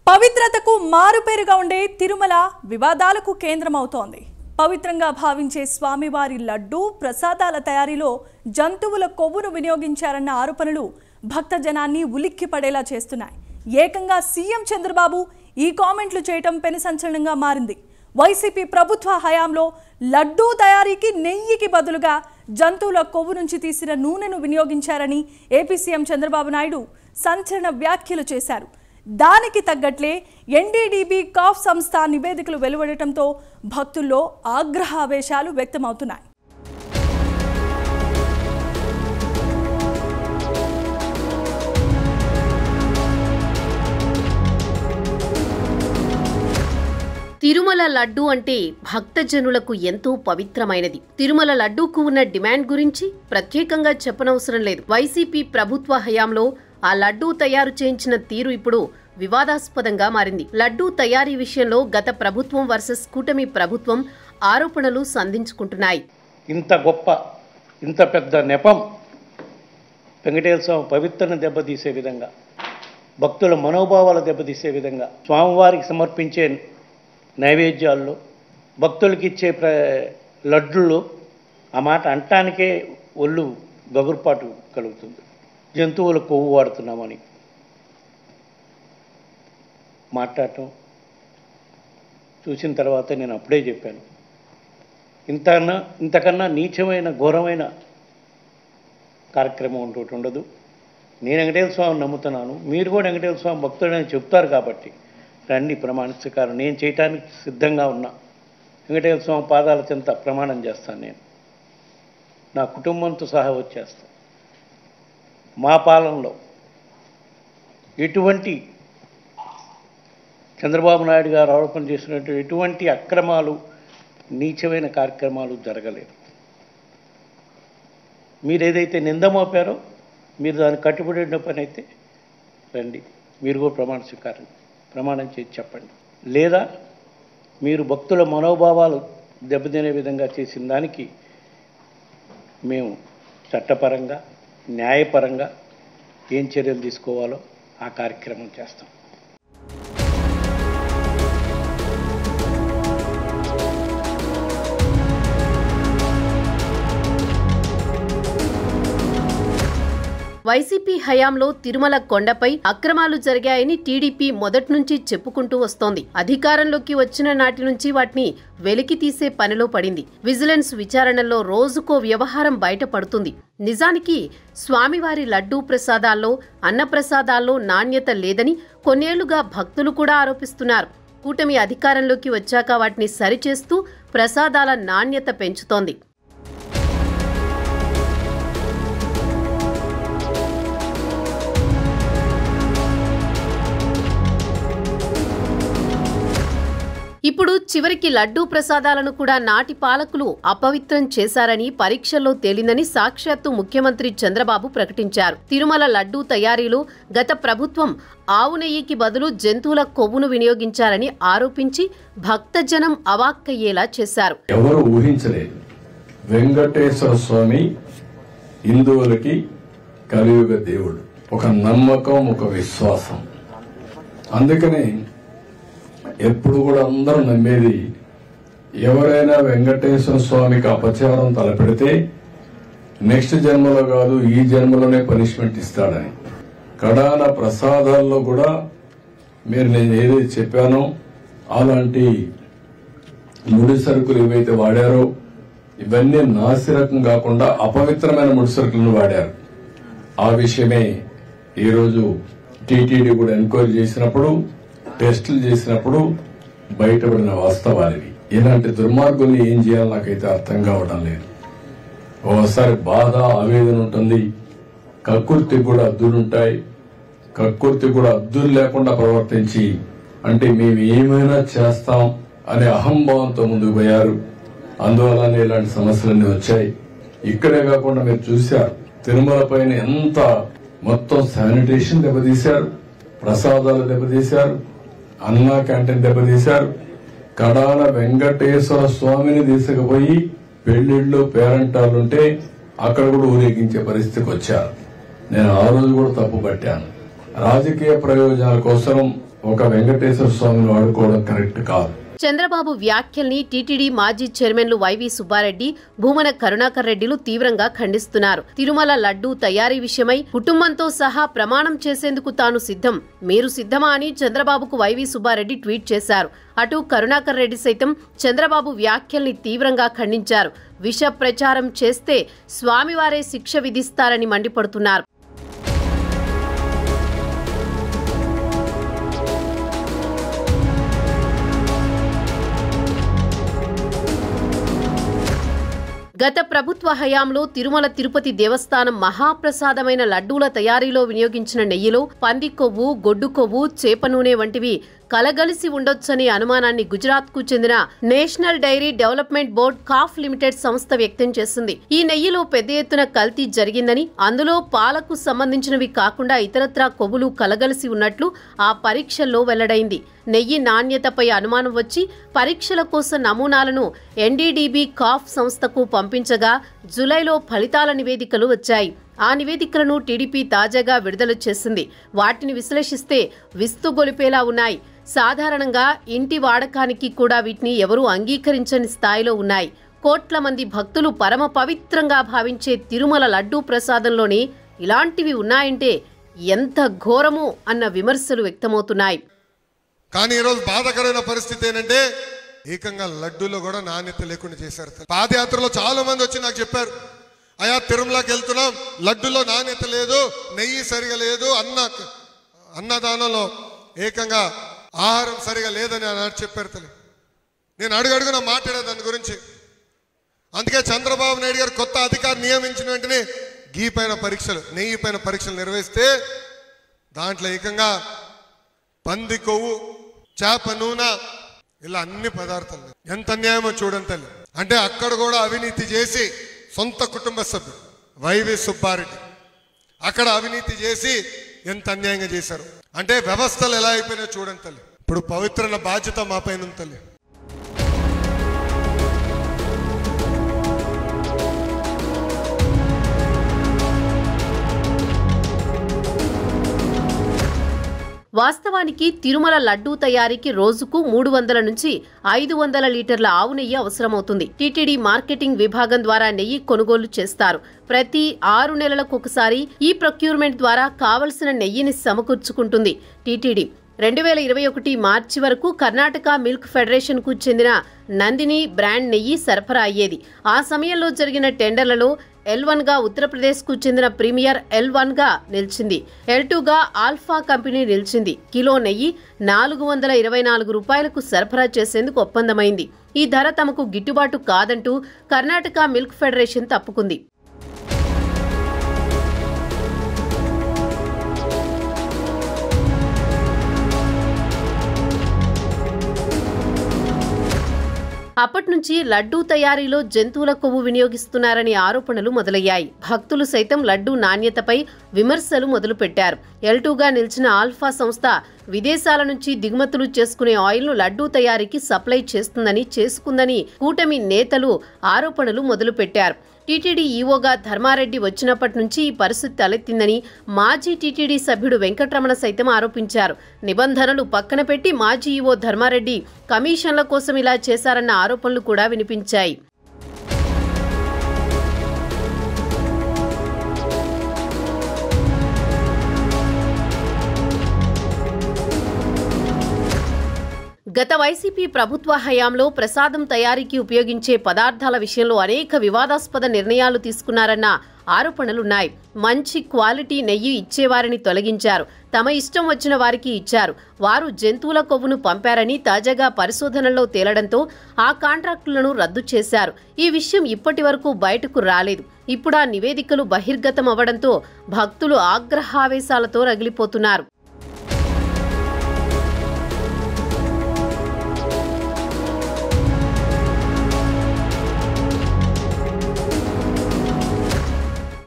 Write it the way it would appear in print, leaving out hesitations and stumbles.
పవిత్రతకు మారుపేరుగా ఉండే తిరుమల వివాదాలకు కేంద్రమవుతోంది. పవిత్రంగా భావించే స్వామివారి లడ్డూ ప్రసాదాల తయారీలో జంతువుల కొవ్వును వినియోగించారన్న ఆరోపణలు భక్తజనాన్ని ఉలిక్కిపడేలా చేస్తున్నాయి. ఏకంగా సీఎం చంద్రబాబు ఈ కామెంట్లు చేయటం పెను సంచలనంగా మారింది. వైసీపీ ప్రభుత్వ హయాంలో లడ్డూ తయారీకి నెయ్యికి బదులుగా జంతువుల కొవ్వు నుంచి తీసిన నూనెను వినియోగించారని ఏపీ సీఎం చంద్రబాబు నాయుడు సంచలన వ్యాఖ్యలు చేశారు. దానికి తగ్గట్లే ఎన్డీడీబీ కాఫ్ సంస్థ నివేదికలు వెలువడటంతో భక్తుల్లో ఆగ్రహావేశాలు వ్యక్తమవుతున్నాయి. తిరుమల లడ్డు అంటే భక్తజనులకు ఎంతో పవిత్రమైనది. తిరుమల లడ్డూకు ఉన్న డిమాండ్ గురించి ప్రత్యేకంగా చెప్పనవసరం లేదు. వైసీపీ ప్రభుత్వ హయాంలో ఆ లడ్డూ తయారు చేయించిన తీరు ఇప్పుడు వివాదాస్పదంగా మారింది. లడ్డూ తయారీ విషయంలో గత ప్రభుత్వం వర్సెస్ కూటమి ప్రభుత్వం ఆరోపణలు సంధించుకుంటున్నాయి. ఇంత గొప్ప ఇంత పెద్ద నెపం వెంకటేశ్వర స్వామి పవిత్రను దెబ్బతీసే విధంగా, భక్తుల మనోభావాలు దెబ్బతీసే విధంగా, స్వామివారికి సమర్పించే నైవేద్యాల్లో, భక్తులకి ఇచ్చే లడ్డుల్లో ఆ మాట అంటానికే ఒళ్ళు గగురుపాటు కలుగుతుంది. జంతువుల కొవ్వు వాడుతున్నామని మాట్లాడటం చూసిన తర్వాత నేను అప్పుడే చెప్పాను, ఇంతకన్నా నీచమైన ఘోరమైన కార్యక్రమం ఇంకోటి ఉండదు. నేను వెంకటేశ్వర స్వామిని నమ్ముతున్నాను, మీరు కూడా వెంకటేశ్వర స్వామి భక్తుడని చెప్తారు కాబట్టి రండి ప్రమాణించకారు. నేను చేయటానికి సిద్ధంగా ఉన్నా. వెంకటేశ్వర స్వామి పాదాల చెంత ప్రమాణం చేస్తాను. నేను నా కుటుంబంతో సహా వచ్చేస్తాను. మా పాలనలో ఎటువంటి చంద్రబాబు నాయుడు గారు ఆరోపణ చేసినట్టు ఎటువంటి అక్రమాలు, నీచమైన కార్యక్రమాలు జరగలేదు. మీరు ఏదైతే నింద మోపారో మీరు దానికి కట్టుబడి ఉన్న పని అయితే రండి, మీరు కూడా ప్రమాణం చేసి చెప్పండి. లేదా మీరు భక్తుల మనోభావాలు దెబ్బతినే విధంగా చేసిన దానికి మేము చట్టపరంగా, న్యాయపరంగా ఏం చర్యలు తీసుకోవాలో ఆ కార్యక్రమం చేస్తాం. వైసీపీ హయాంలో తిరుమల కొండపై అక్రమాలు జరిగాయని టీడీపీ మొదటి నుంచి చెప్పుకుంటూ వస్తోంది. అధికారంలోకి వచ్చిన నాటి నుంచి వాటిని వెలికి తీసే పనిలో పడింది. విజిలెన్స్ విచారణలో రోజుకో వ్యవహారం బయటపడుతుంది. నిజానికి స్వామివారి లడ్డూ ప్రసాదాల్లో, అన్నప్రసాదాల్లో నాణ్యత లేదని కొన్నేళ్లుగా భక్తులు కూడా ఆరోపిస్తున్నారు. కూటమి అధికారంలోకి వచ్చాక వాటిని సరిచేస్తూ ప్రసాదాల నాణ్యత పెంచుతోంది. ఇప్పుడు చివరికి లడ్డూ ప్రసాదాలను కూడా నాటి పాలకులు అపవిత్రం చేశారని పరీక్షల్లో తేలిందని సాక్షాత్తు ముఖ్యమంత్రి చంద్రబాబు ప్రకటించారు. తిరుమల లడ్డూ తయారీలో గత ప్రభుత్వం ఆవు నెయ్యికి బదులు జంతువుల కొవ్వును వినియోగించారని ఆరోపించి భక్తజనం అవాక్కయ్యేలా చేశారు. ఎవరు ఊహించలేదు వెంకటేశ్వర స్వామి హిందువులకి కలియుగ దేవుడు. ఒక నమ్మకం, ఒక విశ్వాసం. అందుకని ఎప్పుడు కూడా అందరూ నమ్మేది, ఎవరైనా వెంకటేశ్వర స్వామికి అపచారం తలపెడితే నెక్స్ట్ జన్మలో కాదు ఈ జన్మలోనే పనిష్మెంట్ ఇస్తాడని. కడాన ప్రసాదాల్లో కూడా మీరు నేను ఏదైతే చెప్పానో అలాంటి ముడి సరుకులు ఏవైతే వాడారో ఇవన్నీ నాసిరకం కాకుండా అపవిత్రమైన ముడి సరుకులను వాడారు. ఆ విషయమే ఈరోజు టీటీడీ కూడా ఎంక్వైరీ చేసినప్పుడు, టెస్టులు చేసినప్పుడు బయటపడిన వాస్తవాలివి. ఇలాంటి దుర్మార్గుల్ని ఏం చేయాలో నాకైతే అర్థం కావడం లేదు. ఓసారి బాధ, ఆవేదన ఉంటుంది. కక్కుర్తికి కూడా అద్దులుంటాయి. కక్కుర్తి కూడా అద్దులు లేకుండా ప్రవర్తించి అంటే మేము ఏమైనా చేస్తాం అనే అహంభావంతో ముందుకు పోయారు. అందువల్లనే ఇలాంటి సమస్యలన్నీ వచ్చాయి. ఇక్కడే కాకుండా మీరు చూశారు తిరుమల పైన ఎంత మొత్తం శానిటేషన్ దెబ్బతీశారు, ప్రసాదాలు దెబ్బతీశారు, అన్నా క్యాంటీన్ దెబ్బతీశారు. కడాన వెంకటేశ్వర స్వామిని తీసుకుపోయి పెళ్లిళ్ళు, పేరంటాలుంటే అక్కడ కూడా ఊరేగించే పరిస్థితికి వచ్చారు. నేను ఆ రోజు కూడా తప్పు పట్టాను. రాజకీయ ప్రయోజనాల కోసం ఒక వెంకటేశ్వర స్వామిని వాడుకోవడం కరెక్ట్ కాదు. చంద్రబాబు వ్యాఖ్యల్ని టీటీడీ మాజీ చైర్మన్లు వైవి సుబ్బారెడ్డి, భూమన కరుణాకర్ రెడ్డిలు తీవ్రంగా ఖండిస్తున్నారు. తిరుమల లడ్డూ తయారీ విషయమై కుటుంబంతో సహా ప్రమాణం చేసేందుకు తాను సిద్ధం, మీరు సిద్ధమా అని చంద్రబాబుకు వైవి సుబ్బారెడ్డి ట్వీట్ చేశారు. అటు కరుణాకర్ రెడ్డి సైతం చంద్రబాబు వ్యాఖ్యల్ని తీవ్రంగా ఖండించారు. విష ప్రచారం చేస్తే స్వామివారే శిక్ష విధిస్తారని మండిపడుతున్నారు. గత ప్రభుత్వ హయాంలో తిరుమల తిరుపతి దేవస్థానం మహాప్రసాదమైన లడ్డూల తయారీలో వినియోగించిన నెయ్యిలో పంది కొవ్వు, గొడ్డు కొవ్వు, చేప నూనె వంటివి కలగలిసి ఉండొచ్చనే అనుమానాన్ని గుజరాత్కు చెందిన నేషనల్ డైరీ డెవలప్మెంట్ బోర్డ్ కాఫ్ లిమిటెడ్ సంస్థ వ్యక్తం చేసింది. ఈ నెయ్యిలో పెద్ద ఎత్తున కల్తీ జరిగిందని, అందులో పాలకు సంబంధించినవి కాకుండా ఇతరత్రా కొవ్వులు కలగలిసి ఉన్నట్లు ఆ పరీక్షల్లో వెల్లడైంది. నెయ్యి నాణ్యతపై అనుమానం వచ్చి పరీక్షల కోసం నమూనాలను ఎన్డీడీబీ కాఫ్ సంస్థకు పంపించగా జులైలో ఫలితాల నివేదికలు వచ్చాయి. ఆ నివేదికలను టీడీపీ తాజాగా విడుదల చేసింది. వాటిని విశ్లేషిస్తే విస్తుగొలిపేలా ఉన్నాయి. సాధారణంగా ఇంటి వాడకానికి కూడా వీటిని ఎవరూ అంగీకరించని స్థాయిలో ఉన్నాయి. కోట్ల మంది భక్తులు పరమ పవిత్రంగా భావించే తిరుమల లడ్డూ ప్రసాదంలోనే ఇలాంటివి ఉన్నాయంటే ఎంత ఘోరమో అన్న విమర్శలు వ్యక్తమవుతున్నాయి. కానీ ఈరోజు బాధాకరమైన పరిస్థితి ఏంటంటే ఏకంగా లడ్డూలో కూడా నాణ్యత లేకుండా చేశారు. పాదయాత్రలో చాలా మంది వచ్చి నాకు చెప్పారు, అయ్యా తిరుమలకి వెళ్తున్నాం, లడ్డూలో నాణ్యత లేదు, నెయ్యి సరిగా లేదు, అన్నదానంలో ఏకంగా ఆహారం సరిగా లేదని అన్నాడు చెప్పారు తల్లి. నేను అడుగడుగున మాట్లాడే దాని గురించి. అందుకే చంద్రబాబు నాయుడు గారు కొత్త అధికారి నియమించిన వెంటనే గీ పైన పరీక్షలు, నెయ్యి పైన పరీక్షలు నిర్వహిస్తే దాంట్లో ఏకంగా పంది కొవ్వు, చేప నూనె, ఇలా అన్ని పదార్థాలు. ఎంత అన్యాయమో చూడండి తల్లి. అంటే అక్కడ కూడా అవినీతి చేసి సొంత కుటుంబ సభ్యుడు వైవి సుబ్బారెడ్డి అక్కడ అవినీతి చేసి ఎంత అన్యాయంగా చేశారు. అంటే వ్యవస్థలు ఎలా అయిపోయినా చూడండి తల్లి. ఇప్పుడు పవిత్రమైన బాధ్యత మా పైన ఉంది తల్లి. వాస్తవానికి తిరుమల లడ్డూ తయారీకి రోజుకు 300 నుంచి 500 లీటర్ల ఆవు నెయ్యి అవసరమవుతుంది. టీటీడీ మార్కెటింగ్ విభాగం ద్వారా నెయ్యి కొనుగోలు చేస్తారు. ప్రతి 6 నెలలకొకసారి ఈ ప్రొక్యూర్మెంట్ ద్వారా కావలసిన నెయ్యిని సమకూర్చుకుంటుంది టీటీడీ. 2021 మార్చి వరకు కర్ణాటక మిల్క్ ఫెడరేషన్ కు చెందిన నందిని బ్రాండ్ నెయ్యి సరఫరా అయ్యేది. ఆ సమయంలో జరిగిన టెండర్లలో L1 గా ఉత్తరప్రదేశ్ కు చెందిన ప్రీమియర్ L1 గా నిలిచింది. L2 గా ఆల్ఫా కంపెనీ నిలిచింది. కిలో నెయ్యి 424 రూపాయలకు సరఫరా చేసేందుకు ఒప్పందమైంది. ఈ ధర తమకు గిట్టుబాటు కాదంటూ కర్ణాటక మిల్క్ ఫెడరేషన్ తప్పుకుంది. అప్పటి నుంచి లడ్డూ తయారీలో జంతువుల కొవ్వు వినియోగిస్తున్నారని ఆరోపణలు మొదలయ్యాయి. భక్తులు సైతం లడ్డూ నాణ్యతపై విమర్శలు మొదలుపెట్టారు. L2 గా నిలిచిన ఆల్ఫా సంస్థ విదేశాల నుంచి దిగుమతులు చేసుకునే ఆయిల్ను లడ్డూ తయారీకి సప్లై చేసుకుందని కూటమి నేతలు ఆరోపణలు మొదలుపెట్టారు. టీటీడీ ఈవోగా ధర్మారెడ్డి వచ్చినప్పటి నుంచి ఈ పరిస్థితి తలెత్తిందని మాజీ టీటీడీ సభ్యుడు వెంకటరమణ సైతం ఆరోపించారు. నిబంధనలు పక్కన పెట్టి మాజీ ఈవో ధర్మారెడ్డి కమిషన్ల కోసం ఇలా చేశారన్న ఆరోపణలు కూడా వినిపించాయి. గత వైసీపీ ప్రభుత్వ హయాంలో ప్రసాదం తయారీకి ఉపయోగించే పదార్థాల విషయంలో అనేక వివాదాస్పద నిర్ణయాలు తీసుకున్నారన్న ఆరోపణలున్నాయి. మంచి క్వాలిటీ నెయ్యి ఇచ్చేవారిని తొలగించారు, తమ ఇష్టం వచ్చిన వారికి ఇచ్చారు, వారు జంతువుల కొవ్వును పంపారని తాజాగా పరిశోధనల్లో తేలడంతో ఆ కాంట్రాక్టులను రద్దు చేశారు. ఈ విషయం ఇప్పటి వరకు బయటకు రాలేదు. ఇప్పుడు ఆ నివేదికలు బహిర్గతం అవ్వడంతో భక్తులు ఆగ్రహావేశాలతో రగిలిపోతున్నారు.